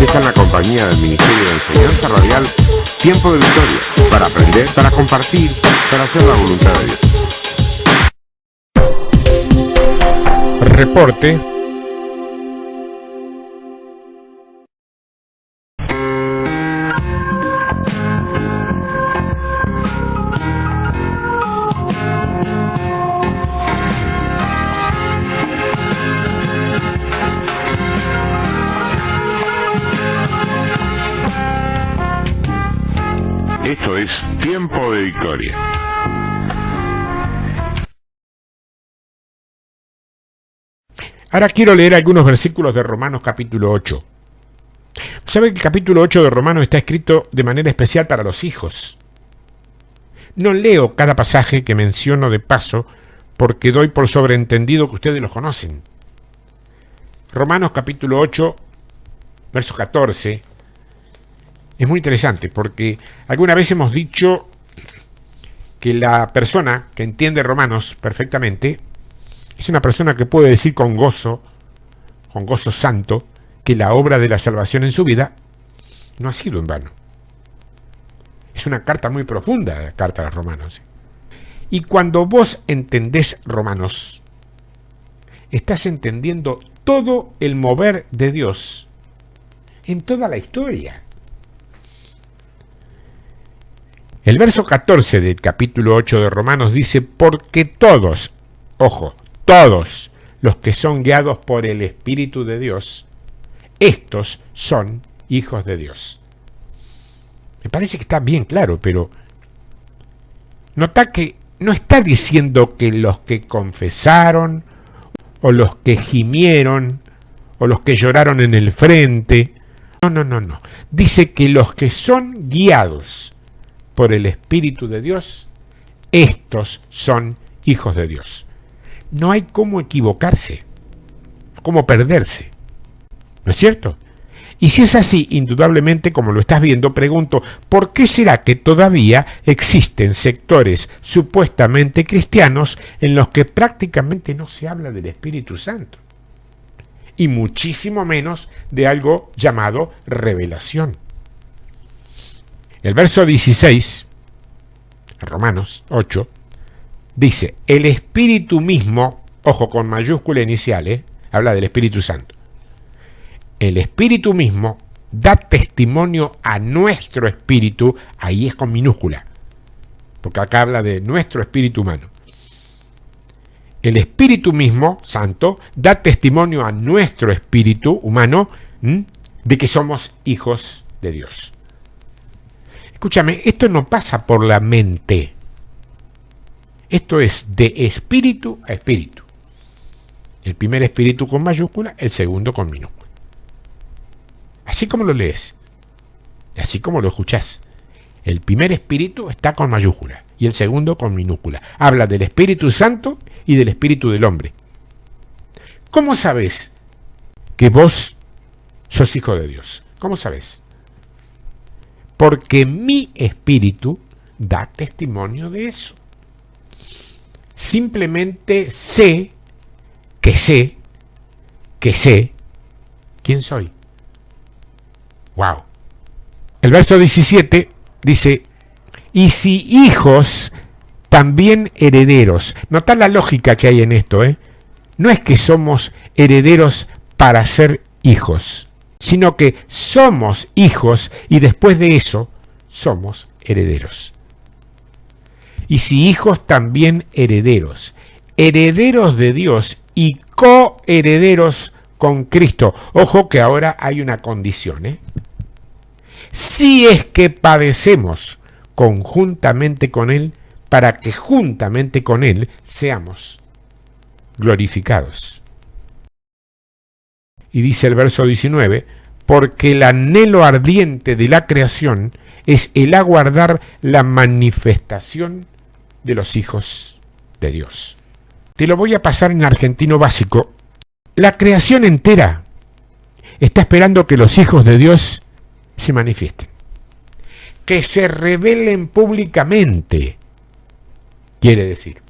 Está en la compañía del Ministerio de Enseñanza Radial Tiempo de Victoria, para aprender, para compartir, para hacer la voluntad de Dios. Reporte. Esto es Tiempo de Victoria. Ahora quiero leer algunos versículos de Romanos capítulo 8. ¿Sabe que el capítulo 8 de Romanos está escrito de manera especial para los hijos? No leo cada pasaje que menciono de paso porque doy por sobreentendido que ustedes los conocen. Romanos capítulo 8, verso 14, es muy interesante porque alguna vez hemos dicho que la persona que entiende Romanos perfectamente es una persona que puede decir con gozo santo, que la obra de la salvación en su vida no ha sido en vano. Es una carta muy profunda, la carta a los Romanos. Y cuando vos entendés Romanos, estás entendiendo todo el mover de Dios en toda la historia. El verso 14 del capítulo 8 de Romanos dice: porque todos, ojo, todos los que son guiados por el Espíritu de Dios, estos son hijos de Dios. Me parece que está bien claro, pero nota que no está diciendo que los que confesaron, o los que gimieron, o los que lloraron en el frente. No. Dice que los que son guiados por el Espíritu de Dios, estos son hijos de Dios. No hay cómo equivocarse, cómo perderse, ¿no es cierto? Y si es así, indudablemente, como lo estás viendo, pregunto, ¿por qué será que todavía existen sectores supuestamente cristianos en los que prácticamente no se habla del Espíritu Santo? Y muchísimo menos de algo llamado revelación. El verso 16, Romanos 8, dice: el Espíritu mismo, ojo con mayúscula inicial, habla del Espíritu Santo. El Espíritu mismo da testimonio a nuestro espíritu, ahí es con minúscula, porque acá habla de nuestro espíritu humano. El Espíritu mismo, Santo, da testimonio a nuestro espíritu humano de que somos hijos de Dios. Escúchame, esto no pasa por la mente. Esto es de espíritu a espíritu. El primer espíritu con mayúscula, el segundo con minúscula. Así como lo lees, así como lo escuchás. El primer espíritu está con mayúscula y el segundo con minúscula. Habla del Espíritu Santo y del espíritu del hombre. ¿Cómo sabes que vos sos hijo de Dios? ¿Cómo sabes? Porque mi espíritu da testimonio de eso. Simplemente sé quién soy. Wow. El verso 17 dice: y si hijos, también herederos. Notá la lógica que hay en esto, No es que somos herederos para ser hijos, sino que somos hijos y después de eso somos herederos. Y si hijos, también herederos, herederos de Dios y coherederos con Cristo. Ojo que ahora hay una condición, Si es que padecemos conjuntamente con Él, para que juntamente con Él seamos glorificados. Y dice el verso 19: porque el anhelo ardiente de la creación es el aguardar la manifestación de los hijos de Dios. Te lo voy a pasar en argentino básico. La creación entera está esperando que los hijos de Dios se manifiesten, que se revelen públicamente, quiere decir.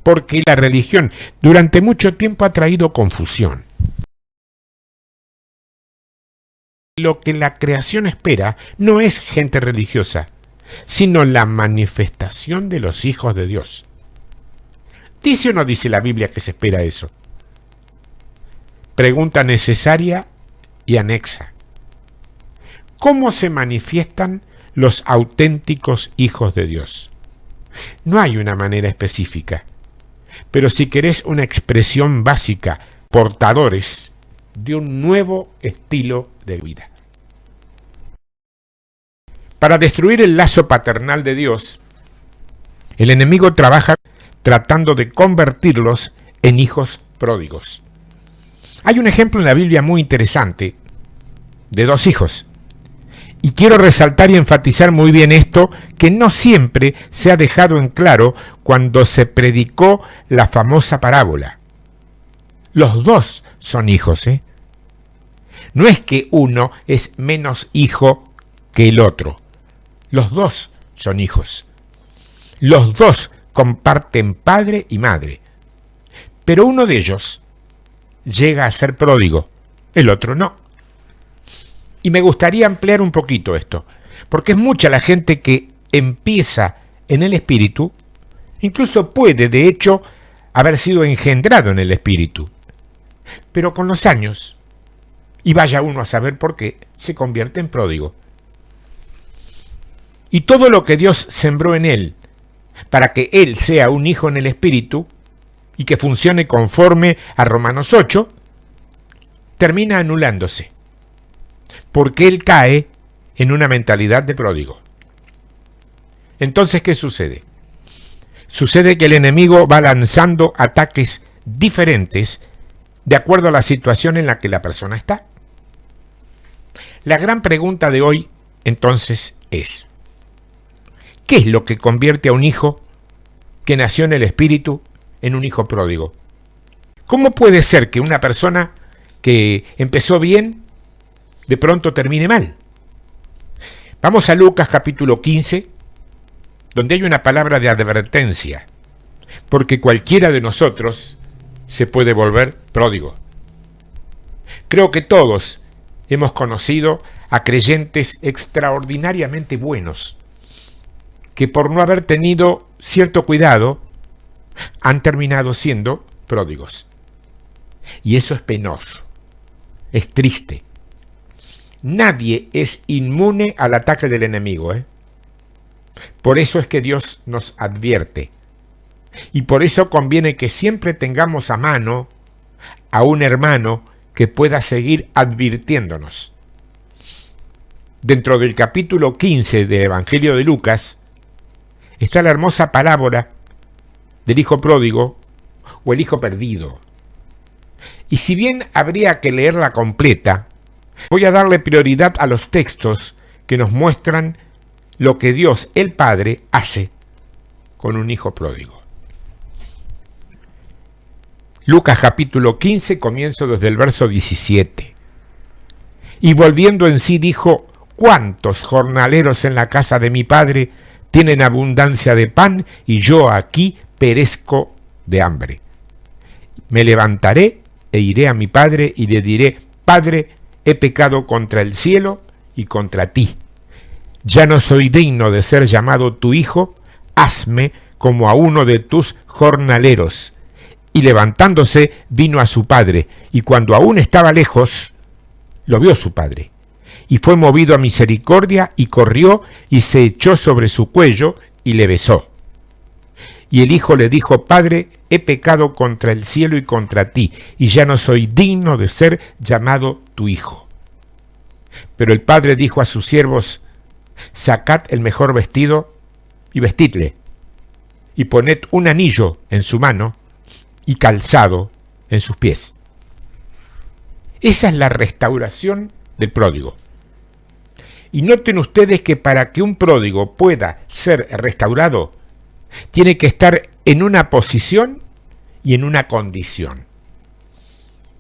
Porque la religión durante mucho tiempo ha traído confusión. Lo que la creación espera no es gente religiosa, sino la manifestación de los hijos de Dios. ¿Dice o no dice la Biblia que se espera eso? Pregunta necesaria y anexa. ¿Cómo se manifiestan los auténticos hijos de Dios? No hay una manera específica, pero si querés una expresión básica, portadores de un nuevo estilo de vida. Para destruir el lazo paternal de Dios, el enemigo trabaja tratando de convertirlos en hijos pródigos. Hay un ejemplo en la Biblia muy interesante de dos hijos. Y quiero resaltar y enfatizar muy bien esto, que no siempre se ha dejado en claro cuando se predicó la famosa parábola. Los dos son hijos, ¿eh? No es que uno es menos hijo que el otro. Los dos son hijos. Los dos comparten padre y madre. Pero uno de ellos llega a ser pródigo, el otro no. Y me gustaría ampliar un poquito esto, porque es mucha la gente que empieza en el espíritu, incluso puede, de hecho, haber sido engendrado en el espíritu, pero con los años, y vaya uno a saber por qué, se convierte en pródigo. Y todo lo que Dios sembró en él, para que él sea un hijo en el espíritu, y que funcione conforme a Romanos 8, termina anulándose, porque él cae en una mentalidad de pródigo. Entonces, ¿qué sucede? Sucede que el enemigo va lanzando ataques diferentes de acuerdo a la situación en la que la persona está. La gran pregunta de hoy, entonces, es: ¿qué es lo que convierte a un hijo que nació en el espíritu en un hijo pródigo? ¿Cómo puede ser que una persona que empezó bien, de pronto termine mal? Vamos a Lucas capítulo 15, donde hay una palabra de advertencia, porque cualquiera de nosotros se puede volver pródigo. Creo que todos hemos conocido a creyentes extraordinariamente buenos, que por no haber tenido cierto cuidado, han terminado siendo pródigos. Y eso es penoso, es triste. Nadie es inmune al ataque del enemigo, ¿eh? Por eso es que Dios nos advierte. Y por eso conviene que siempre tengamos a mano a un hermano que pueda seguir advirtiéndonos. Dentro del capítulo 15 del Evangelio de Lucas está la hermosa parábola del hijo pródigo o el hijo perdido. Y si bien habría que leerla completa, voy a darle prioridad a los textos que nos muestran lo que Dios, el Padre, hace con un hijo pródigo. Lucas capítulo 15, comienzo desde el verso 17. Y volviendo en sí dijo: ¿cuántos jornaleros en la casa de mi padre tienen abundancia de pan y yo aquí perezco de hambre? Me levantaré e iré a mi padre y le diré: Padre, he pecado contra el cielo y contra ti. Ya no soy digno de ser llamado tu hijo, hazme como a uno de tus jornaleros. Y levantándose vino a su padre, y cuando aún estaba lejos, lo vio su padre. Y fue movido a misericordia, y corrió, y se echó sobre su cuello, y le besó. Y el hijo le dijo: Padre, he pecado contra el cielo y contra ti, y ya no soy digno de ser llamado tu hijo. Pero el padre dijo a sus siervos: Sacad el mejor vestido, y vestidle, y poned un anillo en su mano, y calzado en sus pies. Esa es la restauración del pródigo. Y noten ustedes que para que un pródigo pueda ser restaurado, tiene que estar en una posición y en una condición.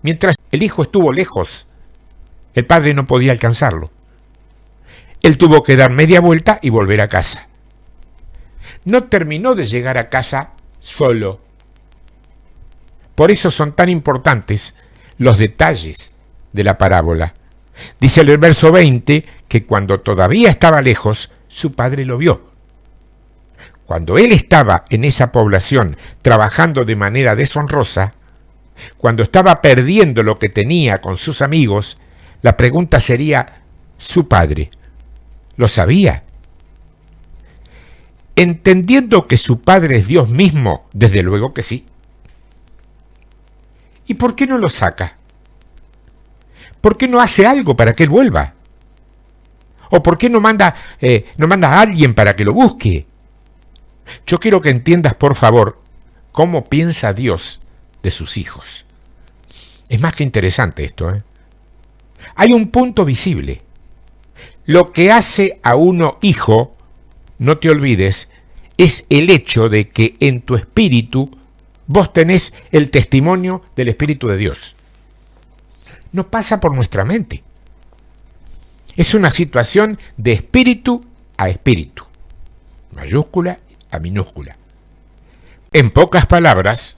Mientras el hijo estuvo lejos, el padre no podía alcanzarlo. Él tuvo que dar media vuelta y volver a casa. No terminó de llegar a casa solo. Por eso son tan importantes los detalles de la parábola, Dice el verso 20 que cuando todavía estaba lejos, su padre lo vio. Cuando él estaba en esa población trabajando de manera deshonrosa, cuando estaba perdiendo lo que tenía con sus amigos, la pregunta sería, ¿su padre lo sabía? Entendiendo que su padre es Dios mismo, desde luego que sí. ¿Y por qué no lo saca? ¿Por qué no hace algo para que él vuelva? ¿O por qué no manda a alguien para que lo busque? Yo quiero que entiendas, por favor, cómo piensa Dios de sus hijos. Es más que interesante esto, ¿eh? Hay un punto visible. Lo que hace a uno hijo, no te olvides, es el hecho de que en tu espíritu vos tenés el testimonio del Espíritu de Dios. No pasa por nuestra mente. Es una situación de espíritu a espíritu, mayúscula a minúscula. En pocas palabras,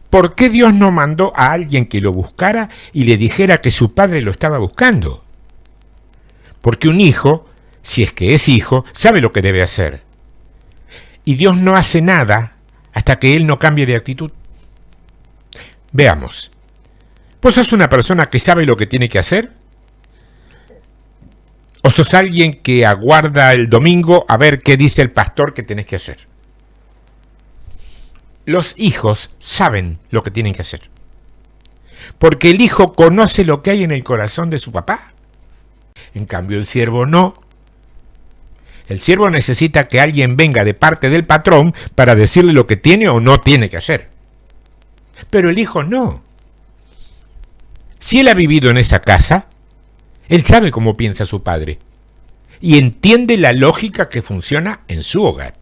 ¿por qué Dios no mandó a alguien que lo buscara y le dijera que su padre lo estaba buscando? Porque un hijo, si es que es hijo, sabe lo que debe hacer. Y Dios no hace nada hasta que él no cambie de actitud. Veamos. ¿Vos sos una persona que sabe lo que tiene que hacer? ¿O sos alguien que aguarda el domingo a ver qué dice el pastor que tenés que hacer? Los hijos saben lo que tienen que hacer. Porque el hijo conoce lo que hay en el corazón de su papá. En cambio, el siervo no. El siervo necesita que alguien venga de parte del patrón para decirle lo que tiene o no tiene que hacer. Pero el hijo no. Si él ha vivido en esa casa, él sabe cómo piensa su padre y entiende la lógica que funciona en su hogar.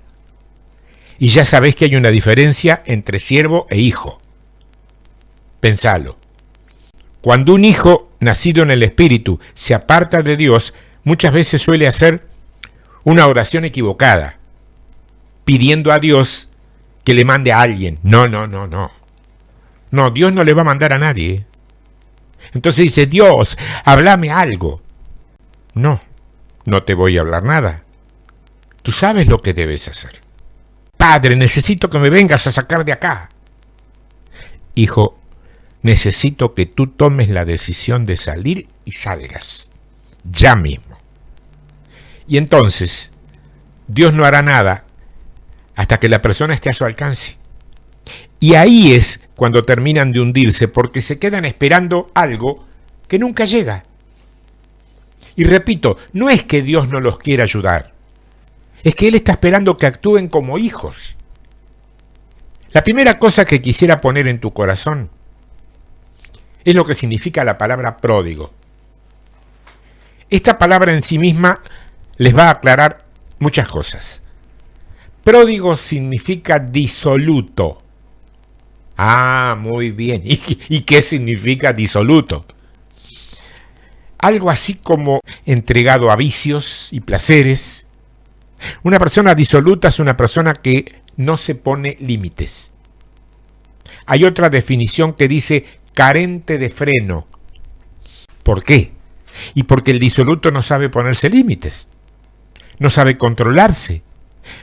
Y ya sabés que hay una diferencia entre siervo e hijo. Pensalo. Cuando un hijo nacido en el Espíritu se aparta de Dios, muchas veces suele hacer una oración equivocada, pidiendo a Dios que le mande a alguien. No. No, Dios no le va a mandar a nadie. Entonces dice, Dios, háblame algo. No te voy a hablar nada. Tú sabes lo que debes hacer. Padre, necesito que me vengas a sacar de acá. Hijo, necesito que tú tomes la decisión de salir y salgas. Ya mismo. Y entonces, Dios no hará nada hasta que la persona esté a su alcance. Y ahí es cuando terminan de hundirse, porque se quedan esperando algo que nunca llega. Y repito, no es que Dios no los quiera ayudar, es que Él está esperando que actúen como hijos. La primera cosa que quisiera poner en tu corazón es lo que significa la palabra pródigo. Esta palabra en sí misma les va a aclarar muchas cosas. Pródigo significa disoluto. Ah, muy bien. ¿Y qué significa disoluto? Algo así como entregado a vicios y placeres. Una persona disoluta es una persona que no se pone límites. Hay otra definición que dice carente de freno. ¿Por qué? Y porque el disoluto no sabe ponerse límites. No sabe controlarse.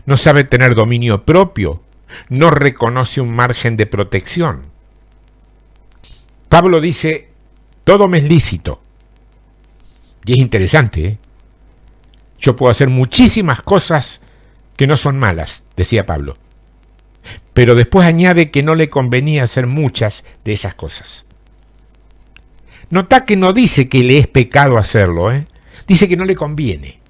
No sabe tener dominio propio. No reconoce un margen de protección. Pablo dice, todo me es lícito. Y es interesante, ¿eh? Yo puedo hacer muchísimas cosas que no son malas, decía Pablo. Pero después añade que no le convenía hacer muchas de esas cosas. Nota que no dice que le es pecado hacerlo, ¿eh? Dice que no le conviene.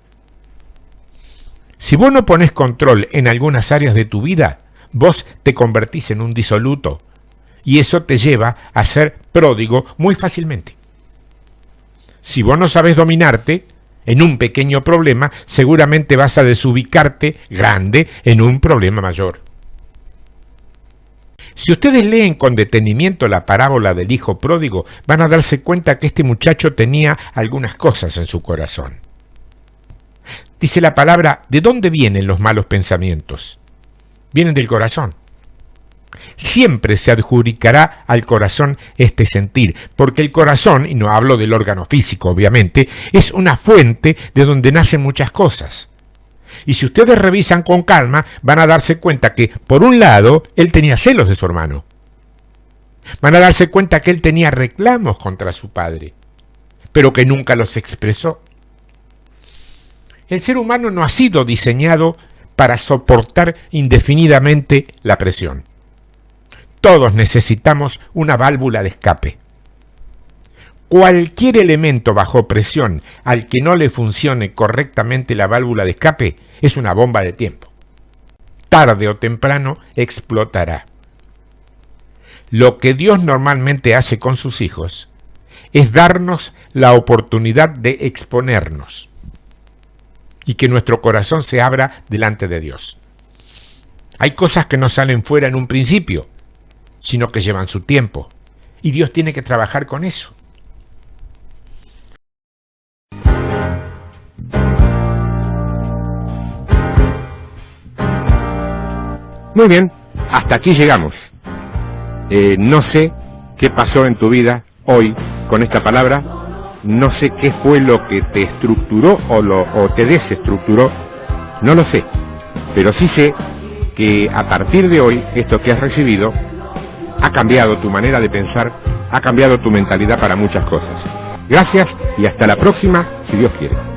Si vos no ponés control en algunas áreas de tu vida, vos te convertís en un disoluto y eso te lleva a ser pródigo muy fácilmente. Si vos no sabés dominarte en un pequeño problema, seguramente vas a desubicarte grande en un problema mayor. Si ustedes leen con detenimiento la parábola del hijo pródigo, van a darse cuenta que este muchacho tenía algunas cosas en su corazón. Dice la palabra, ¿de dónde vienen los malos pensamientos? Vienen del corazón. Siempre se adjudicará al corazón este sentir, porque el corazón, y no hablo del órgano físico obviamente, es una fuente de donde nacen muchas cosas. Y si ustedes revisan con calma, van a darse cuenta que, por un lado, él tenía celos de su hermano. Van a darse cuenta que él tenía reclamos contra su padre, pero que nunca los expresó. El ser humano no ha sido diseñado para soportar indefinidamente la presión. Todos necesitamos una válvula de escape. Cualquier elemento bajo presión al que no le funcione correctamente la válvula de escape es una bomba de tiempo. Tarde o temprano explotará. Lo que Dios normalmente hace con sus hijos es darnos la oportunidad de exponernos y que nuestro corazón se abra delante de Dios. Hay cosas que no salen fuera en un principio, sino que llevan su tiempo, y Dios tiene que trabajar con eso. Muy bien, hasta aquí llegamos. No sé qué pasó en tu vida hoy con esta palabra, no sé qué fue lo que te estructuró o te desestructuró, no lo sé, pero sí sé que a partir de hoy esto que has recibido ha cambiado tu manera de pensar, ha cambiado tu mentalidad para muchas cosas. Gracias y hasta la próxima, si Dios quiere.